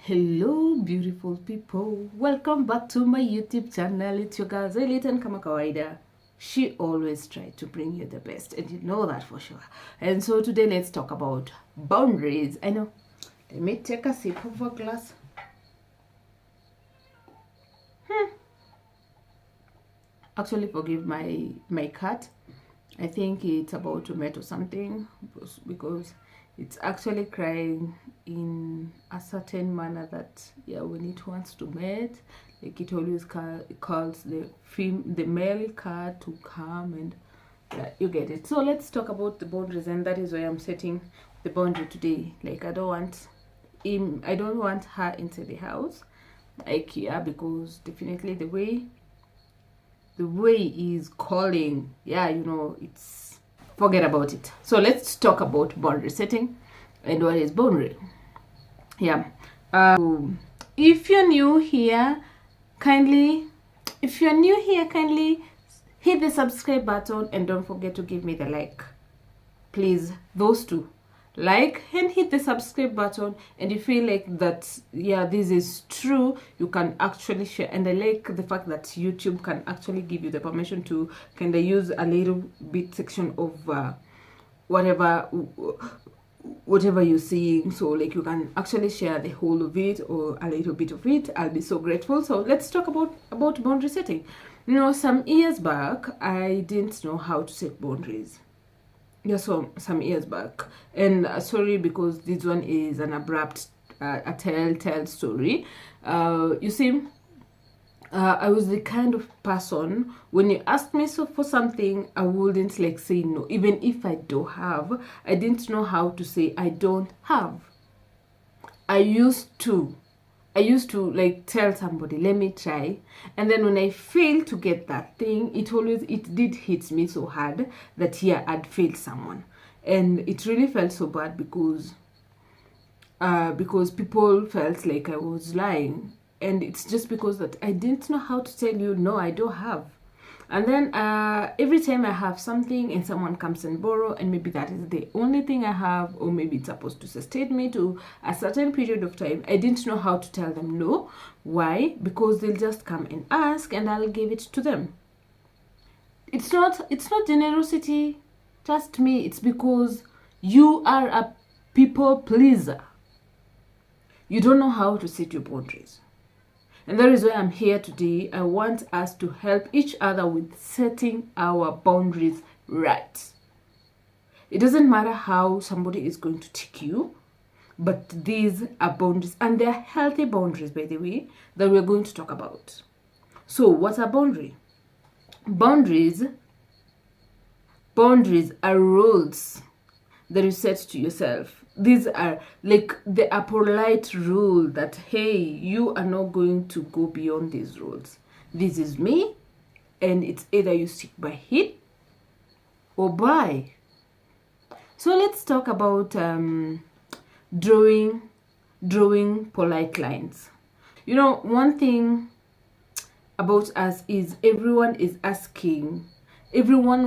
Hello beautiful people, welcome back to my YouTube channel. It's your girl Zaylitan kama kawaida. She always tries to bring you the best, and you know that for sure. And so today let's talk about boundaries. I know. Let me take a sip of a glass. Actually, forgive my cat. I think it's about to mate or something because it's actually crying in a certain manner that when it wants to mate, like it always calls the male cat to come, and you get it. So let's talk about the boundaries, and that is why I'm setting the boundary today. Like I don't want her into the house, like because definitely the way is calling, it's forget about it. So let's talk about boundary setting and what is boundary. If you're new here, kindly hit the subscribe button and don't forget to give me the like, please. Those two, like and hit the subscribe button. And you feel like that this is true, you can actually share. And I like the fact that YouTube can actually give you the permission to kind of use a little bit section of whatever you're seeing. So like you can actually share the whole of it or a little bit of it. I'll be so grateful. So let's talk about boundary setting. Some years back I didn't know how to set boundaries. So some years back, and sorry because this one is an abrupt a telltale story. You see, I was the kind of person, when you asked me for something, I wouldn't like say no. Even if I don't have, I didn't know how to say I don't have. I used to like tell somebody, let me try, and then when I failed to get that thing, it did hit me so hard that I'd failed someone, and it really felt so bad because people felt like I was lying, and it's just because that I didn't know how to tell you no, I don't have. And then every time I have something and someone comes and borrow, and maybe that is the only thing I have, or maybe it's supposed to sustain me to a certain period of time, I didn't know how to tell them no. Why? Because they'll just come and ask and I'll give it to them. It's not generosity, trust me. It's because you are a people pleaser. You don't know how to set your boundaries. And that is why I'm here today. I want us to help each other with setting our boundaries right. It doesn't matter how somebody is going to take you, but these are boundaries, and they're healthy boundaries, by the way, that we're going to talk about. So what's a boundary? Boundaries are rules that you set to yourself. These are like a polite rule that, hey, you are not going to go beyond these rules. This is me, and it's either you stick by it or by. So let's talk about drawing polite lines. One thing about us is everyone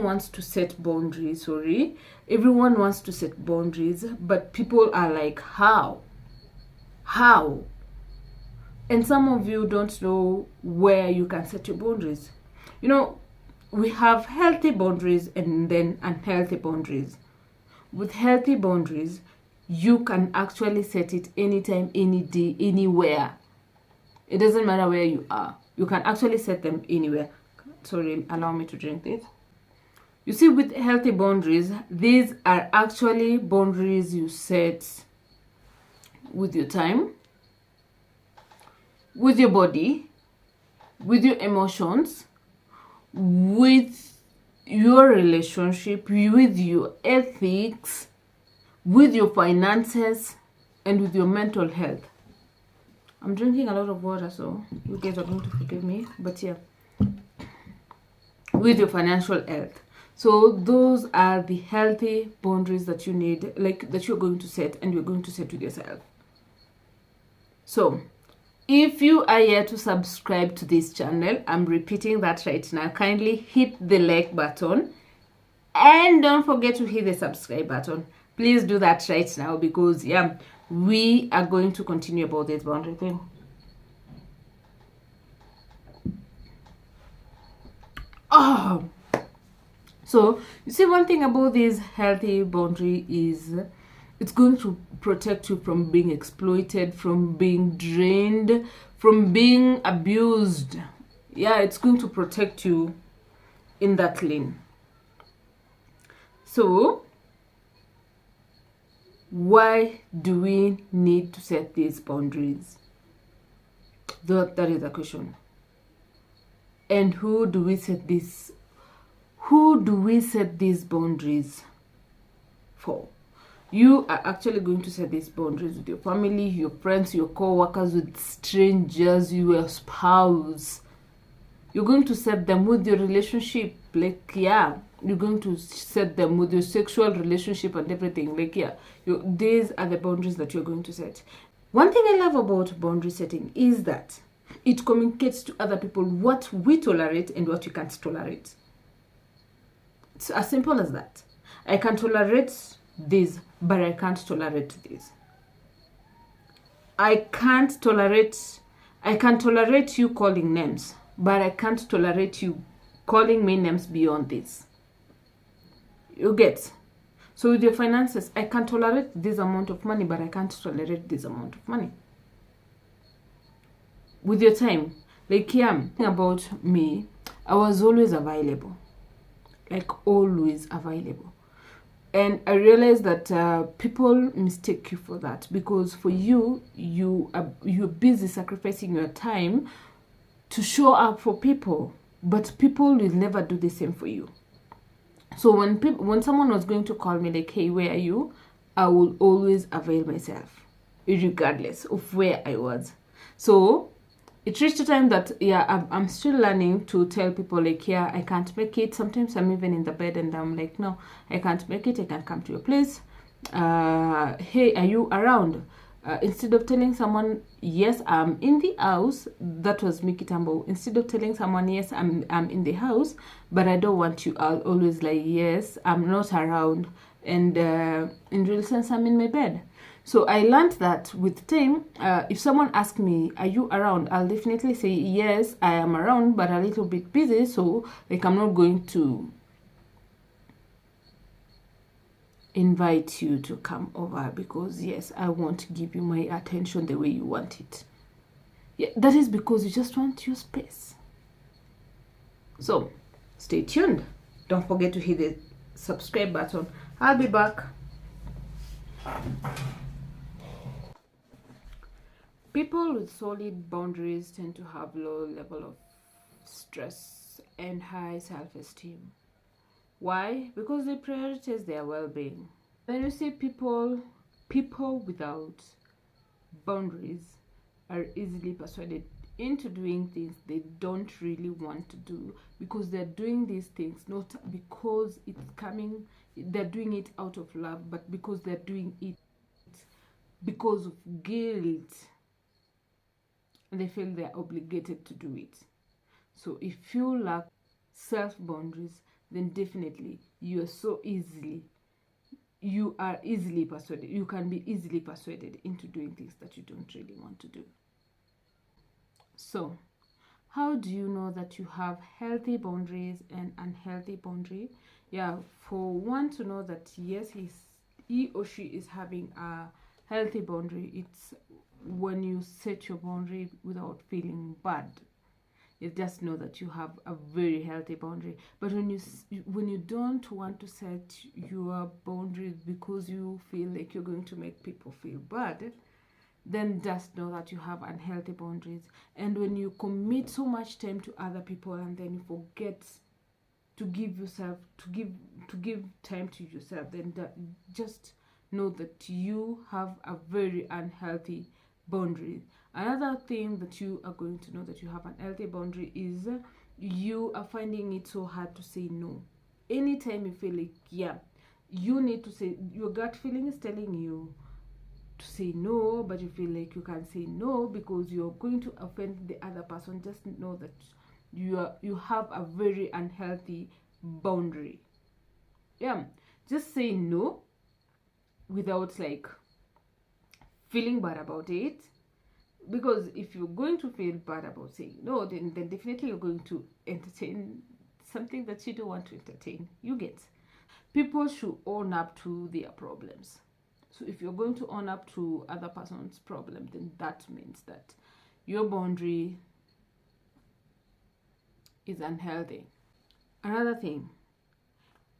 wants to set boundaries, everyone wants to set boundaries, but people are like, how? And some of you don't know where you can set your boundaries. We have healthy boundaries and then unhealthy boundaries. With healthy boundaries, you can actually set it anytime, any day, anywhere. It doesn't matter where you are. You can actually set them anywhere. Sorry, allow me to drink this. You see, with healthy boundaries, these are actually boundaries you set with your time, with your body, with your emotions, with your relationship, with your ethics, with your finances, and with your mental health. I'm drinking a lot of water, so you guys are going to forgive me, but with your financial health. So those are the healthy boundaries that you need, like that you're going to set, and you're going to set with yourself. So if you are here to subscribe to this channel, I'm repeating that right now, kindly hit the like button and don't forget to hit the subscribe button. Please do that right now, because yeah, we are going to continue about this boundary thing. Oh, so you see, one thing about this healthy boundary is it's going to protect you from being exploited, from being drained, from being abused. Yeah, it's going to protect you in that lane. So why do we need to set these boundaries? That is the question. And who do we set these boundaries for? You are actually going to set these boundaries with your family, your friends, your co-workers, with strangers, your spouse. You're going to set them with your relationship. Like, yeah, you're going to set them with your sexual relationship and everything. Like, yeah, these are the boundaries that you're going to set. One thing I love about boundary setting is that it communicates to other people what we tolerate and what we can't tolerate. It's as simple as that. I can tolerate this, but I can't tolerate this. I can tolerate you calling names, but I can't tolerate you calling me names beyond this. You get? So with your finances, I can tolerate this amount of money, but I can't tolerate this amount of money. With your time, like, yeah, about me, I was always available. Like, always available. And I realized that people mistake you for that, because for you're busy sacrificing your time to show up for people, but people will never do the same for you. So when someone was going to call me like, hey, where are you? I will always avail myself, regardless of where I was. So it reached a time that, yeah, I'm still learning to tell people, like, yeah, I can't make it. Sometimes I'm even in the bed and I'm like, no, I can't make it. I can't come to your place. Hey, are you around? Instead of telling someone, yes, I'm in the house, that was Mickey Tambo. Instead of telling someone, yes, I'm in the house, but I don't want you, I'll always like, yes, I'm not around. And in real sense, I'm in my bed. So I learned that with time, if someone asks me, are you around? I'll definitely say, yes, I am around, but a little bit busy. So like, I'm not going to invite you to come over, because yes, I won't give you my attention the way you want it. Yeah, that is because you just want your space. So stay tuned. Don't forget to hit the subscribe button. I'll be back. People with solid boundaries tend to have low level of stress and high self-esteem. Why? Because they prioritize their well-being. When you see people without boundaries are easily persuaded into doing things they don't really want to do, because they're doing these things not because they're doing it out of love, but because they're doing it because of guilt, and they feel they're obligated to do it. So if you lack self boundaries, then definitely you are easily persuaded. You can be easily persuaded into doing things that you don't really want to do. So how do you know that you have healthy boundaries and unhealthy boundary? Yeah, for one to know that yes, he or she is having a healthy boundary, it's when you set your boundary without feeling bad. You just know that you have a very healthy boundary. But when you don't want to set your boundaries because you feel like you're going to make people feel bad, then just know that you have unhealthy boundaries. And when you commit so much time to other people and then you forget to give time to yourself, then just know that you have a very unhealthy boundary. Another thing that you are going to know that you have an healthy boundary is you are finding it so hard to say no. Anytime you feel like, yeah, you need to say, your gut feeling is telling you to say no, but you feel like you can't say no because you're going to offend the other person, just know that you have a very unhealthy boundary. Yeah, just say no without like feeling bad about it. Because if you're going to feel bad about saying no, then definitely you're going to entertain something that you don't want to entertain. You get. People should own up to their problems. So if you're going to own up to other person's problem, then that means that your boundary is unhealthy. Another thing,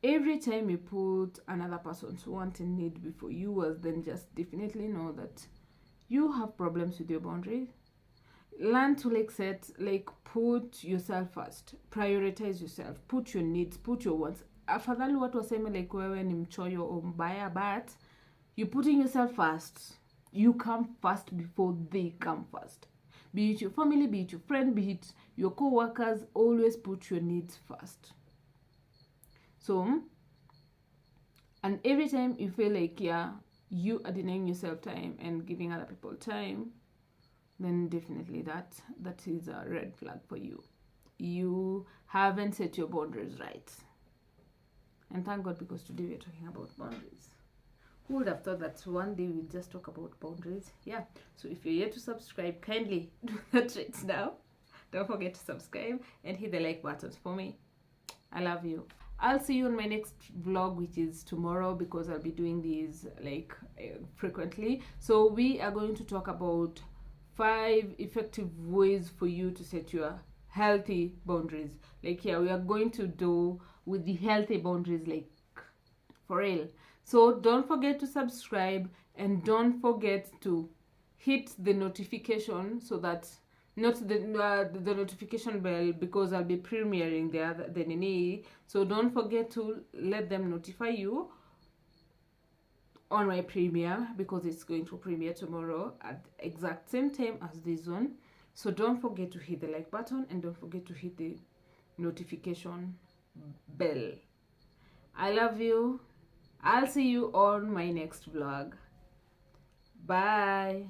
every time you put another person's want and need before yours, then just definitely know that you have problems with your boundary. Learn to put yourself first, prioritize yourself, put your needs, put your wants. Afadhali watu waseme like wewe ni mchoyo or mbaya, but you're putting yourself first. You come first before they come first. Be it your family, be it your friend, be it your co-workers, always put your needs first. So, and every time you feel like you are denying yourself time and giving other people time, then definitely that is a red flag for you. You haven't set your boundaries right. And thank God, because today we're talking about boundaries. Who would have thought that one day we'll just talk about boundaries? Yeah. So if you're yet to subscribe, kindly do that right now. Don't forget to subscribe and hit the like buttons for me. I love you. I'll see you on my next vlog, which is tomorrow, because I'll be doing these frequently. So we are going to talk about 5 effective ways for you to set your healthy boundaries. We are going to do with the healthy boundaries, for real. So don't forget to subscribe, and don't forget to hit the notification, so that not the notification bell, because I'll be premiering the Nene. So don't forget to let them notify you on my premiere, because it's going to premiere tomorrow at the exact same time as this one. So don't forget to hit the like button, and don't forget to hit the notification bell. I love you. I'll see you on my next vlog. Bye.